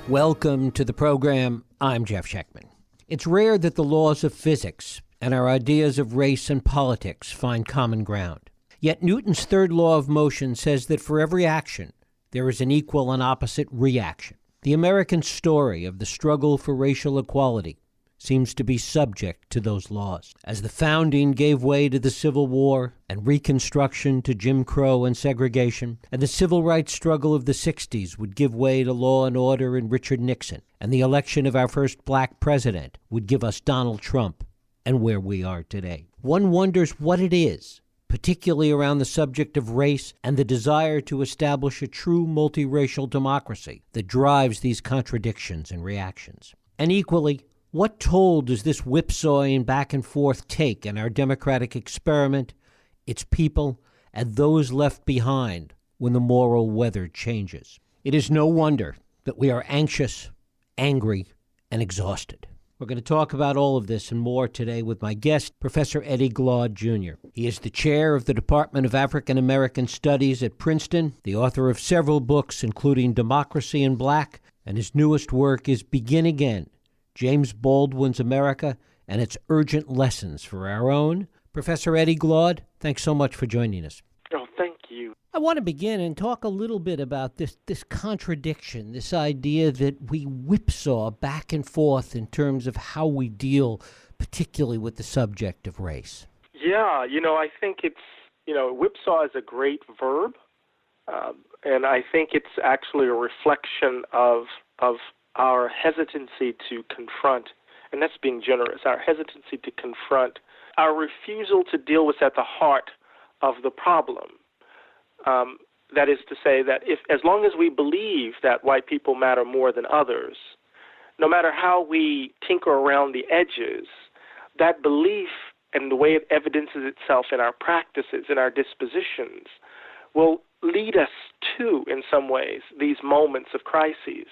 Welcome to the program. I'm Jeff Schechtman. It's rare that the laws of physics and our ideas of race and politics find common ground. Yet Newton's third law of motion says that for every action, there is an equal and opposite reaction. The American story of the struggle for racial equality seems to be subject to those laws. As the founding gave way to the Civil War and Reconstruction to Jim Crow and segregation, and the civil rights struggle of the 60s would give way to law and order and Richard Nixon, and the election of our first black president would give us Donald Trump and where we are today. One wonders what it is, particularly around the subject of race and the desire to establish a true multiracial democracy, that drives these contradictions and reactions. And equally, what toll does this whipsawing back and forth take in our democratic experiment, its people, and those left behind when the moral weather changes? It is no wonder that we are anxious, angry, and exhausted. We're going to talk about all of this and more today with my guest, Professor Eddie Glaude Jr. He is the chair of the Department of African American Studies at Princeton, the author of several books, including Democracy in Black, and his newest work is Begin Again, James Baldwin's America and its urgent lessons for our own. Professor Eddie Glaude, thanks so much for joining us. Oh, thank you. I want to begin and talk a little bit about this contradiction, this idea that we whipsaw back and forth in terms of how we deal particularly with the subject of race. Yeah, I think whipsaw is a great verb, and I think it's actually a reflection of our hesitancy to confront, and that's being generous, our hesitancy to confront, our refusal to deal with at the heart of the problem. That is to say that as long as we believe that white people matter more than others, no matter how we tinker around the edges, that belief and the way it evidences itself in our practices, in our dispositions, will lead us to, in some ways, these moments of crises.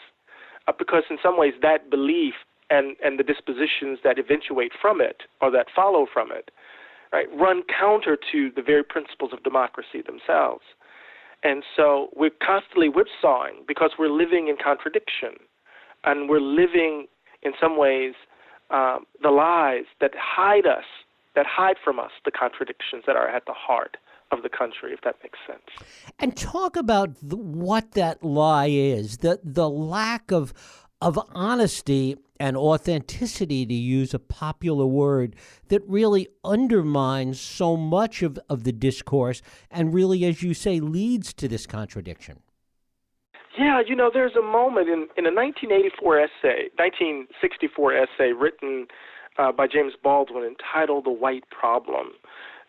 Because in some ways that belief and the dispositions that eventuate from it or that follow from it, right, run counter to the very principles of democracy themselves. And so we're constantly whipsawing because we're living in contradiction, and we're living, in some ways, the lies that hide from us the contradictions that are at the heart of the country, if that makes sense. And talk about what that lie is, the lack of honesty and authenticity, to use a popular word, that really undermines so much of the discourse and really, as you say, leads to this contradiction. Yeah, there's a moment in a 1964 essay written by James Baldwin entitled The White Problem.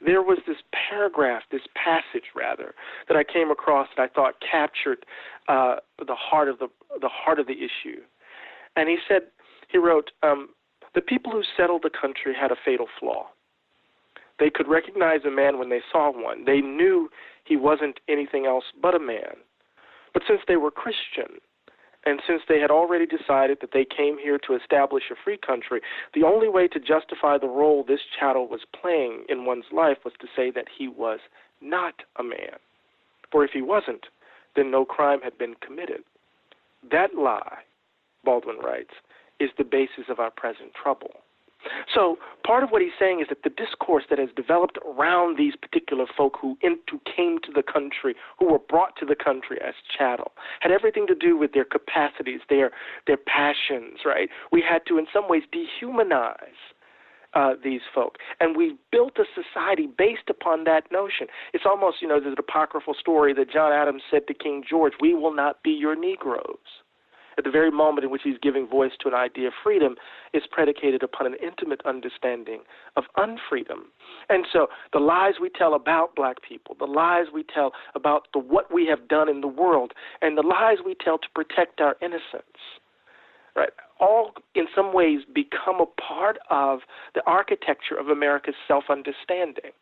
There was this passage that I came across that I thought captured the heart of the issue. And he wrote, the people who settled the country had a fatal flaw. They could recognize a man when they saw one. They knew he wasn't anything else but a man. But since they were Christian, and since they had already decided that they came here to establish a free country, the only way to justify the role this chattel was playing in one's life was to say that he was not a man. For if he wasn't, then no crime had been committed. That lie, Baldwin writes, is the basis of our present trouble. So part of what he's saying is that the discourse that has developed around these particular folk who came to the country, who were brought to the country as chattel, had everything to do with their capacities, their passions, right? We had to, in some ways, dehumanize these folk. And we built a society based upon that notion. It's almost, there's an apocryphal story that John Adams said to King George, "We will not be your Negroes." At the very moment in which he's giving voice to an idea of freedom, is predicated upon an intimate understanding of unfreedom. And so the lies we tell about black people, the lies we tell about what we have done in the world, and the lies we tell to protect our innocence, right, all in some ways become a part of the architecture of America's self-understanding.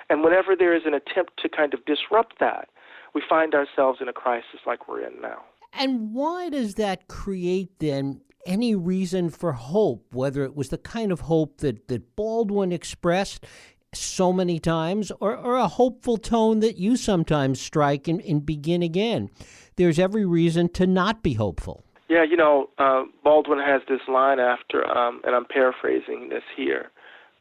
And whenever there is an attempt to kind of disrupt that, we find ourselves in a crisis like we're in now. And why does that create, then, any reason for hope, whether it was the kind of hope that Baldwin expressed so many times or a hopeful tone that you sometimes strike and begin again? There's every reason to not be hopeful. Yeah, Baldwin has this line after, and I'm paraphrasing this here,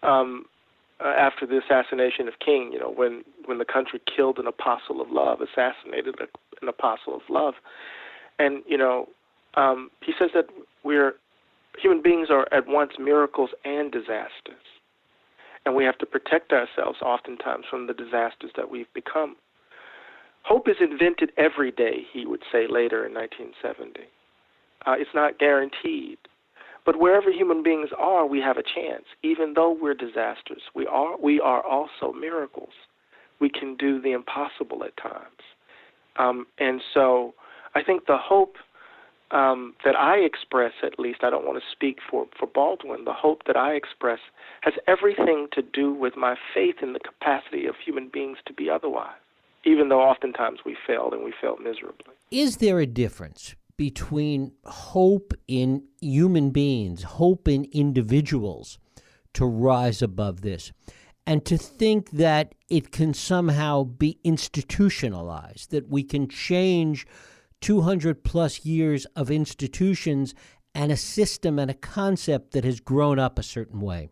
after the assassination of King, when the country killed an apostle of love, assassinated an apostle of love. And, he says that human beings are at once miracles and disasters. And we have to protect ourselves oftentimes from the disasters that we've become. Hope is invented every day, he would say later in 1970. It's not guaranteed. But wherever human beings are, we have a chance. Even though we're disasters, we are also miracles. We can do the impossible at times. And so I think the hope that I express, at least, I don't want to speak for Baldwin, the hope that I express has everything to do with my faith in the capacity of human beings to be otherwise, even though oftentimes we failed and we failed miserably. Is there a difference between hope in human beings, hope in individuals to rise above this, and to think that it can somehow be institutionalized, that we can change 200 plus years of institutions and a system and a concept that has grown up a certain way?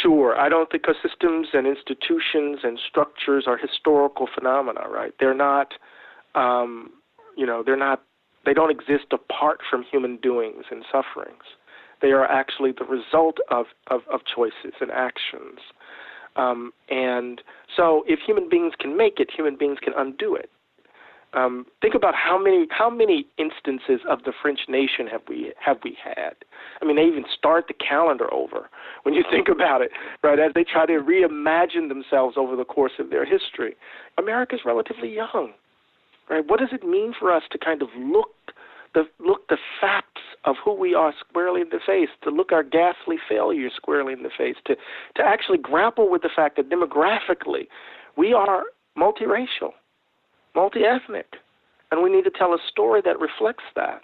Sure. I don't think systems and institutions and structures are historical phenomena, right? They're not, they don't exist apart from human doings and sufferings. They are actually the result of choices and actions. And so if human beings can make it, human beings can undo it. Think about how many instances of the French nation have we had? I mean, they even start the calendar over when you think about it, right? As they try to reimagine themselves over the course of their history. America's relatively young, right? What does it mean for us to kind of look the facts of who we are squarely in the face, to look our ghastly failures squarely in the face, to actually grapple with the fact that demographically we are multiracial, multi-ethnic, and we need to tell a story that reflects that.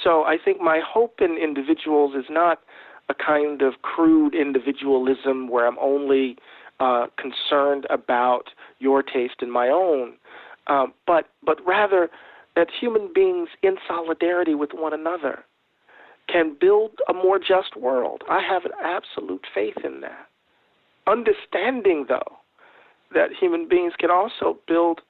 So I think my hope in individuals is not a kind of crude individualism where I'm only concerned about your taste and my own, but rather that human beings in solidarity with one another can build a more just world. I have an absolute faith in that. Understanding, though, that human beings can also build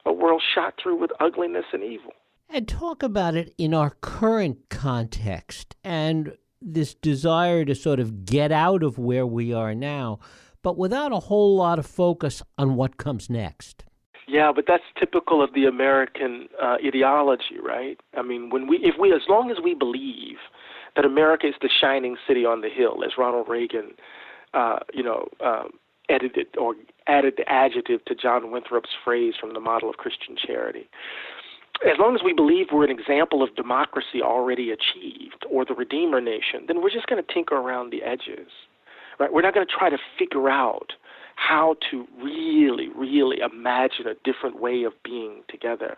a world shot through with ugliness and evil. And talk about it in our current context and this desire to sort of get out of where we are now, but without a whole lot of focus on what comes next. Yeah, but that's typical of the American ideology, right? I mean, as long as we believe that America is the shining city on the hill, as Ronald Reagan, edited or added the adjective to John Winthrop's phrase from the model of Christian charity. As long as we believe we're an example of democracy already achieved or the Redeemer Nation, then we're just going to tinker around the edges, right? We're not going to try to figure out how to really, really imagine a different way of being together.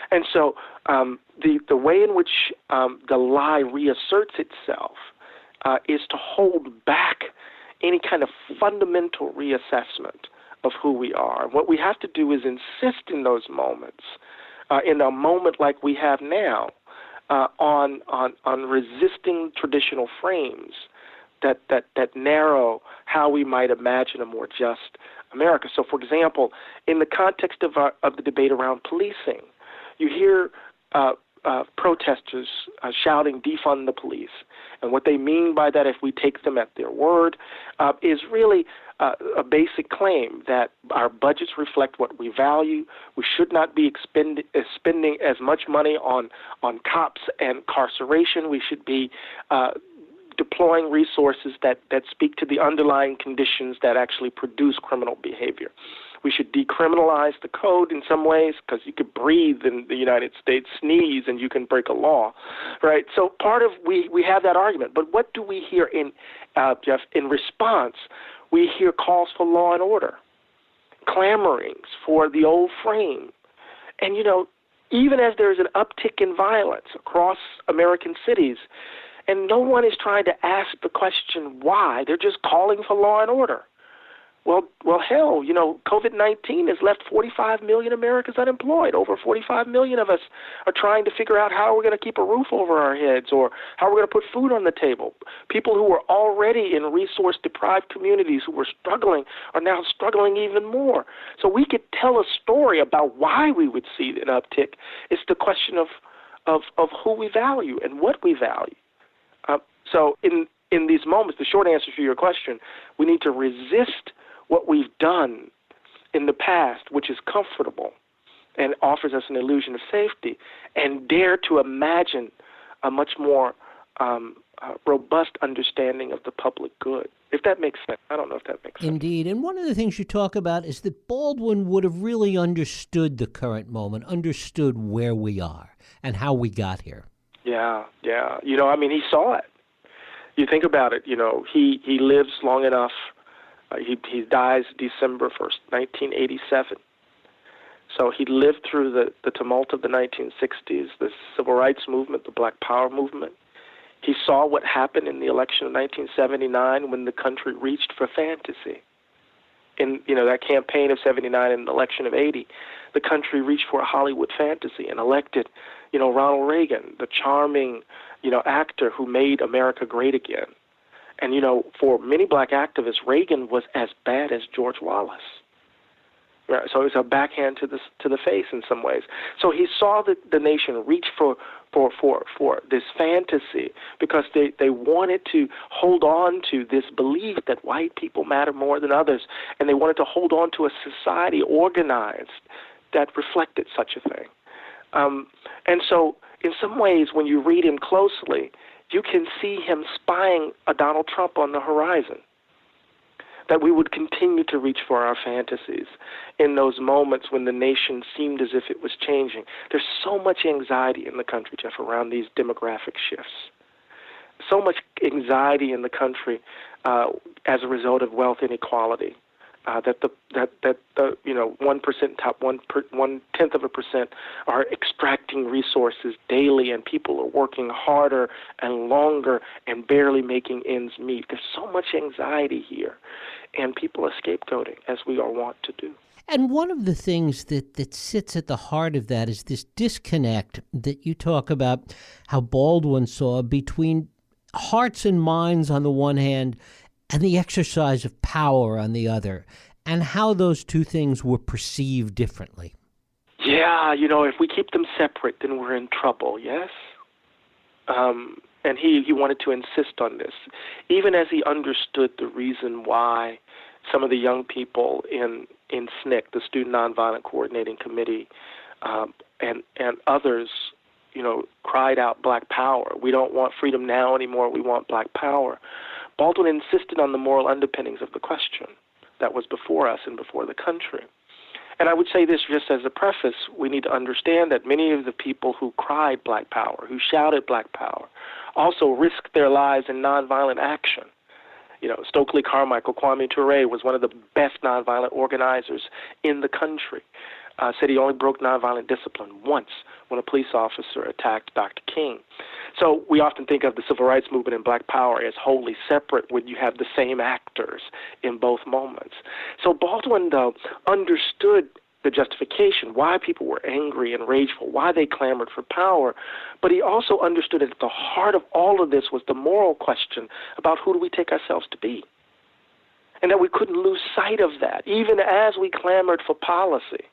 And so the way in which the lie reasserts itself is to hold back any kind of fundamental reassessment of who we are. And what we have to do is insist in those moments, in a moment like we have now, on resisting traditional frames that narrow how we might imagine a more just America. So, for example, in the context of the debate around policing, you hear protesters shouting, defund the police. And what they mean by that, if we take them at their word, is really a basic claim that our budgets reflect what we value. We should not be spending as much money on cops and incarceration. We should be deploying resources that speak to the underlying conditions that actually produce criminal behavior. We should decriminalize the code in some ways because you could breathe in the United States, sneeze, and you can break a law, right? So part of we have that argument. But what do we hear Jeff, in response? We hear calls for law and order, clamorings for the old frame. And, even as there's an uptick in violence across American cities, and no one is trying to ask the question why, they're just calling for law and order. Well, hell, COVID-19 has left 45 million Americans unemployed. Over 45 million of us are trying to figure out how we're going to keep a roof over our heads or how we're going to put food on the table. People who were already in resource-deprived communities who were struggling are now struggling even more. So we could tell a story about why we would see an uptick. It's the question of who we value and what we value. So in these moments, the short answer to your question, we need to resist what we've done in the past, which is comfortable and offers us an illusion of safety, and dare to imagine a much more robust understanding of the public good, if that makes sense. I don't know if that makes sense. Indeed. And one of the things you talk about is that Baldwin would have really understood the current moment, understood where we are and how we got here. Yeah. He saw it. You think about it, he lives long enough. He dies December 1st, 1987. So he lived through the tumult of the 1960s, the civil rights movement, the Black Power movement. He saw what happened in the election of 1979 when the country reached for fantasy. In that campaign of 79 and the election of 80, the country reached for a Hollywood fantasy and elected, Ronald Reagan, the charming, actor who made America great again. And, for many black activists, Reagan was as bad as George Wallace. Right? So it was a backhand to the face in some ways. So he saw the nation reach for this fantasy because they wanted to hold on to this belief that white people matter more than others, and they wanted to hold on to a society organized that reflected such a thing. And so in some ways, when you read him closely, you can see him spying a Donald Trump on the horizon, that we would continue to reach for our fantasies in those moments when the nation seemed as if it was changing. There's so much anxiety in the country, Jeff, around these demographic shifts. So much anxiety in the country as a result of wealth inequality. That the 1% top 1/10% are extracting resources daily, and people are working harder and longer and barely making ends meet. There's so much anxiety here, and people are scapegoating, as we are wont to do. And one of the things that sits at the heart of that is this disconnect that you talk about, how Baldwin saw between hearts and minds on the one hand and the exercise of power on the other, and how those two things were perceived differently. Yeah, if we keep them separate, then we're in trouble, yes? And he wanted to insist on this, even as he understood the reason why some of the young people in SNCC, the Student Nonviolent Coordinating Committee, and others, cried out Black Power. We don't want freedom now anymore. We want Black Power. Baldwin insisted on the moral underpinnings of the question that was before us and before the country. And I would say this just as a preface, we need to understand that many of the people who cried Black Power, who shouted Black Power, also risked their lives in nonviolent action. Stokely Carmichael, Kwame Ture was one of the best nonviolent organizers in the country. Said he only broke nonviolent discipline once when a police officer attacked Dr. King. So we often think of the civil rights movement and Black Power as wholly separate when you have the same actors in both moments. So Baldwin, though, understood the justification, why people were angry and rageful, why they clamored for power, but he also understood that at the heart of all of this was the moral question about who do we take ourselves to be, and that we couldn't lose sight of that, even as we clamored for policy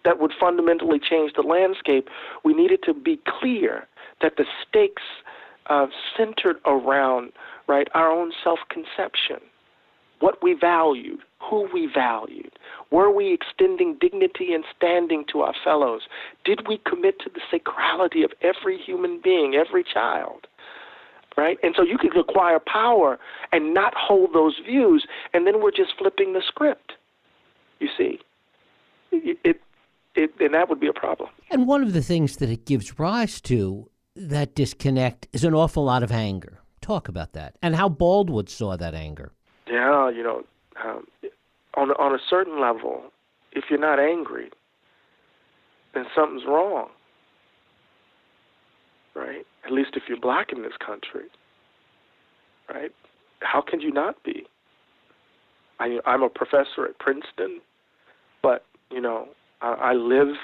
that would fundamentally change the landscape. We needed to be clear that the stakes centered around, our own self-conception, what we valued, who we valued. Were we extending dignity and standing to our fellows? Did we commit to the sacrality of every human being, every child? Right? And so you could acquire power and not hold those views, and then we're just flipping the script. You see? And that would be a problem. And one of the things that it gives rise to, that disconnect, is an awful lot of anger. Talk about that and how Baldwin saw that anger. Yeah, on a certain level, if you're not angry, then something's wrong, right? At least if you're black in this country, right? How can you not be? I'm a professor at Princeton, but I live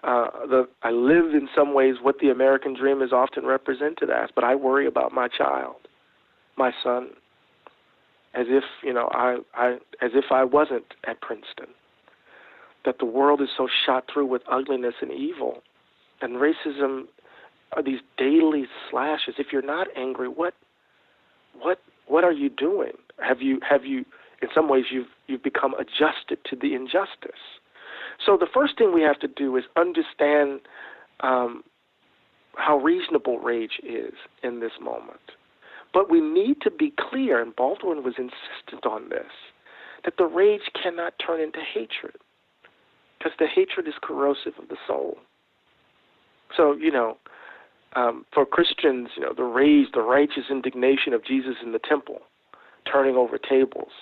I live in some ways what the American dream is often represented as. But I worry about my child, my son, as if as if I wasn't at Princeton. That the world is so shot through with ugliness and evil, and racism are these daily slashes. If you're not angry, what are you doing? Have you in some ways you've become adjusted to the injustice. So the first thing we have to do is understand how reasonable rage is in this moment. But we need to be clear, and Baldwin was insistent on this, that the rage cannot turn into hatred, because the hatred is corrosive of the soul. So, for Christians, the rage, the righteous indignation of Jesus in the temple, turning over tables,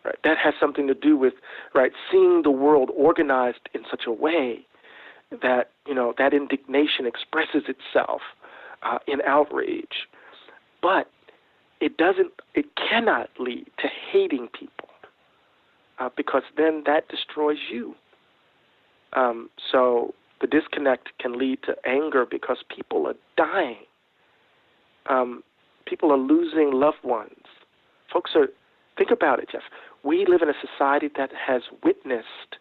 right? That has something to do with, right, seeing the world organized in such a way that, that indignation expresses itself in outrage. But it cannot lead to hating people, because then that destroys you. So the disconnect can lead to anger because people are dying. People are losing loved ones. Think about it, Jeff. We live in a society that has witnessed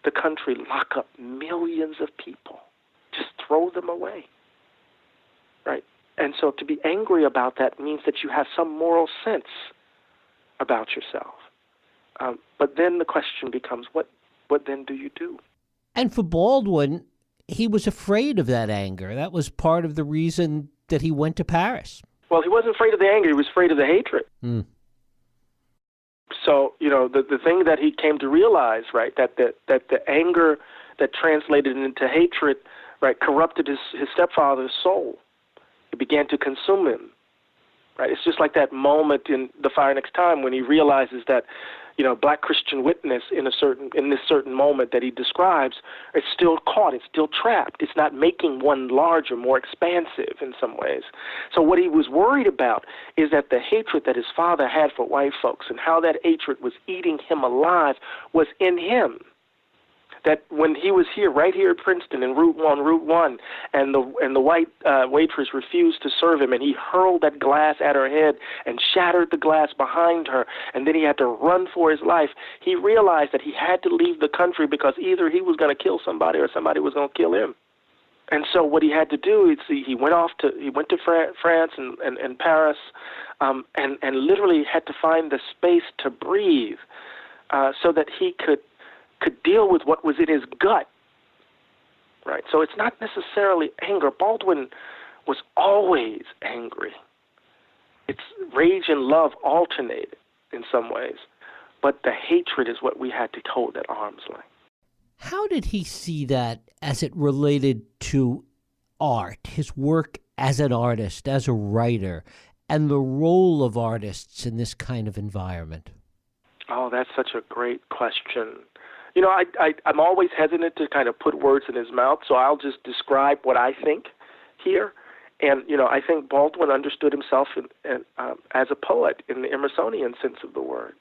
the country lock up millions of people, just throw them away, right? And so to be angry about that means that you have some moral sense about yourself. But then the question becomes, what then do you do? And for Baldwin, he was afraid of that anger. That was part of the reason that he went to Paris. Well, he wasn't afraid of the anger. He was afraid of the hatred. Mm. So, the thing that he came to realize, right, that the anger that translated into hatred, right, corrupted his stepfather's soul. It began to consume him, right? It's just like that moment in The Fire Next Time when he realizes that, Black Christian witness in this certain moment that he describes, it's still caught, it's still trapped. It's not making one larger, more expansive in some ways. So what he was worried about is that the hatred that his father had for white folks and how that hatred was eating him alive was in him. That when he was right here at Princeton on Route 1, and the white waitress refused to serve him, and he hurled that glass at her head and shattered the glass behind her, and then he had to run for his life, he realized that he had to leave the country because either he was going to kill somebody or somebody was going to kill him. And so what he had to do is he went to France and Paris, and literally had to find the space to breathe, so that he could deal with what was in his gut, right? So it's not necessarily anger. Baldwin was always angry. It's rage and love alternated in some ways, but the hatred is what we had to hold at arm's length. How did he see that as it related to art, his work as an artist, as a writer, and the role of artists in this kind of environment? Oh, that's such a great question. I'm always hesitant to kind of put words in his mouth, so I'll just describe what I think here. And, I think Baldwin understood himself as a poet in the Emersonian sense of the word.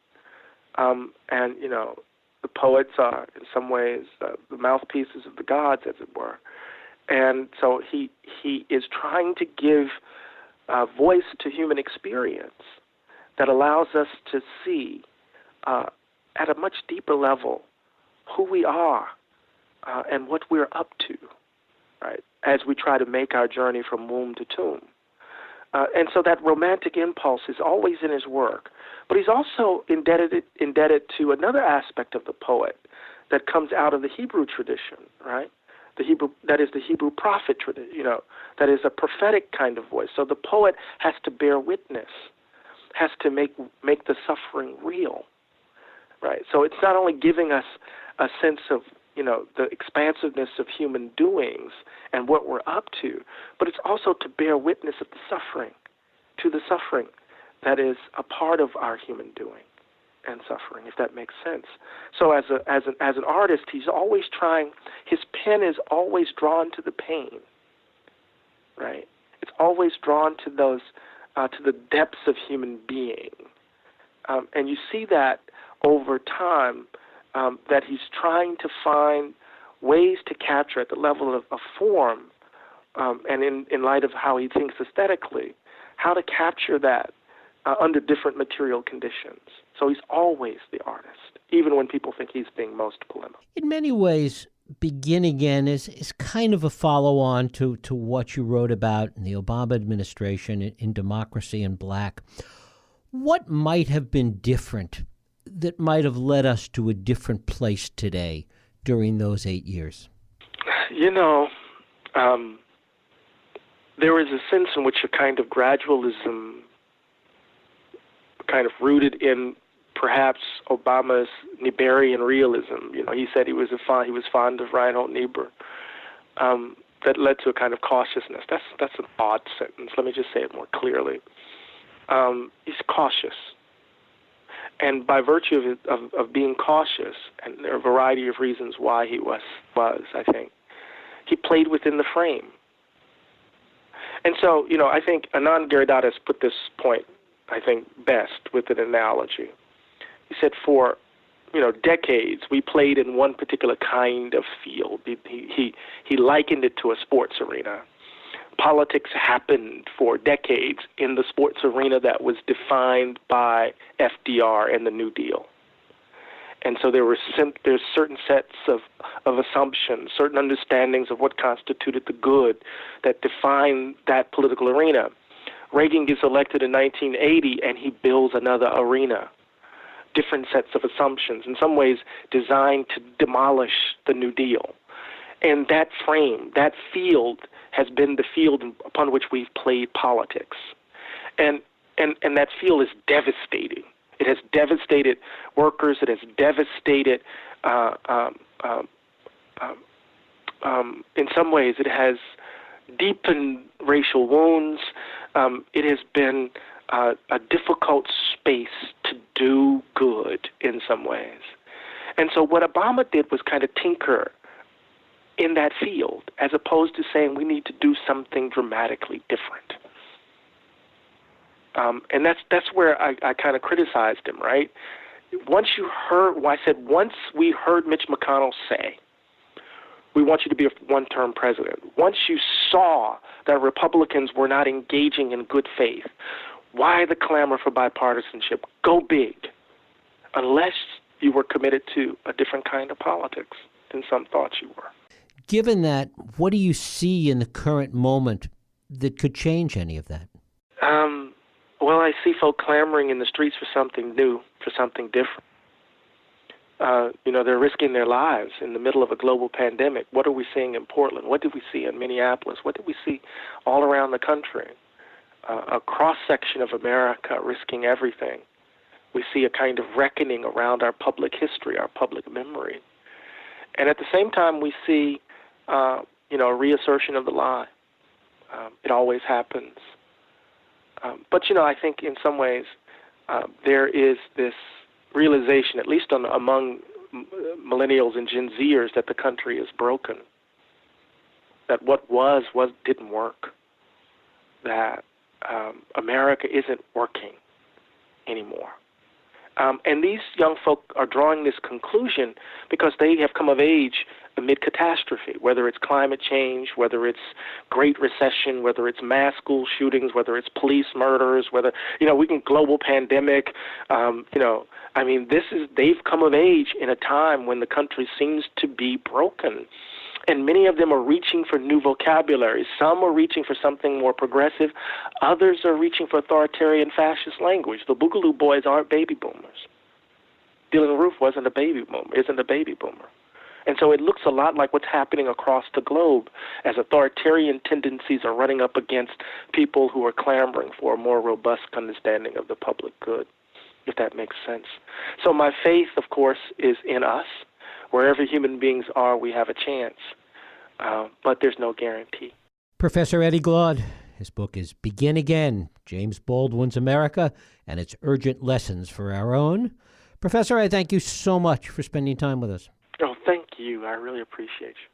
The poets are, in some ways, the mouthpieces of the gods, as it were. And so he is trying to give voice to human experience that allows us to see at a much deeper level who we are and what we're up to, right, as we try to make our journey from womb to tomb. And so that romantic impulse is always in his work. But he's also indebted to another aspect of the poet that comes out of the Hebrew tradition, right? That is the Hebrew prophet tradition, that is a prophetic kind of voice. So the poet has to bear witness, has to make the suffering real, right? So it's not only giving us a sense of, the expansiveness of human doings and what we're up to, but it's also to bear witness of to the suffering that is a part of our human doing and suffering, if that makes sense. So as an artist, he's always trying, his pen is always drawn to the pain, right? It's always drawn to those, to the depths of human being. And you see that over time that he's trying to find ways to capture at the level of form and in light of how he thinks aesthetically, how to capture that under different material conditions. So he's always the artist, even when people think he's being most polemical. In many ways, Begin Again is kind of a follow-on to what you wrote about in the Obama administration in Democracy in Black. What might have been different that might have led us to a different place today during those 8 years? You know, there is a sense in which a kind of gradualism kind of rooted in perhaps Obama's Nieberian realism. You know, he said he was fond of Reinhold Niebuhr. That led to a kind of cautiousness. That's an odd sentence. Let me just say it more clearly. He's cautious, and by virtue of being cautious, and there are a variety of reasons why he was, I think, he played within the frame. And so, you know, I think Anand Giridharadas put this point, I think, best with an analogy. He said, for, you know, decades we played in one particular kind of field. He likened it to a sports arena. Politics happened for decades in the sports arena that was defined by FDR and the New Deal. And so there's certain sets of assumptions, certain understandings of what constituted the good that define that political arena. Reagan gets elected in 1980, and he builds another arena, different sets of assumptions, in some ways designed to demolish the New Deal. And that frame, that field, has been the field upon which we've played politics. And that field is devastating. It has devastated workers. It has devastated, in some ways, it has deepened racial wounds. It has been a difficult space to do good in some ways. And so what Obama did was kind of tinker in that field, as opposed to saying we need to do something dramatically different. And that's where I kind of criticized him, right? Once we heard Mitch McConnell say, we want you to be a one-term president. Once you saw that Republicans were not engaging in good faith, why the clamor for bipartisanship? Go big, unless you were committed to a different kind of politics than some thought you were. Given that, what do you see in the current moment that could change any of that? Well, I see folk clamoring in the streets for something new, for something different. You know, they're risking their lives in the middle of a global pandemic. What are we seeing in Portland? What did we see in Minneapolis? What did we see all around the country? A cross-section of America risking everything. We see a kind of reckoning around our public history, our public memory. And at the same time, we see, you know, a reassertion of the lie. It always happens. But, you know, I think in some ways there is this realization, at least among millennials and Gen Zers, that the country is broken, that what didn't work, that America isn't working anymore. And these young folk are drawing this conclusion because they have come of age amid catastrophe, whether it's climate change, whether it's Great Recession, whether it's mass school shootings, whether it's police murders, whether, you know, we can global pandemic. You know, I mean, they've come of age in a time when the country seems to be broken. And many of them are reaching for new vocabulary. Some are reaching for something more progressive. Others are reaching for authoritarian fascist language. The Boogaloo Boys aren't baby boomers. Dylan Roof isn't a baby boomer. And so it looks a lot like what's happening across the globe as authoritarian tendencies are running up against people who are clamoring for a more robust understanding of the public good, if that makes sense. So my faith, of course, is in us. Wherever human beings are, we have a chance. But there's no guarantee. Professor Eddie Glaude, his book is Begin Again, James Baldwin's America and its Urgent Lessons for Our Own. Professor, I thank you so much for spending time with us. Oh, thank you. I really appreciate you.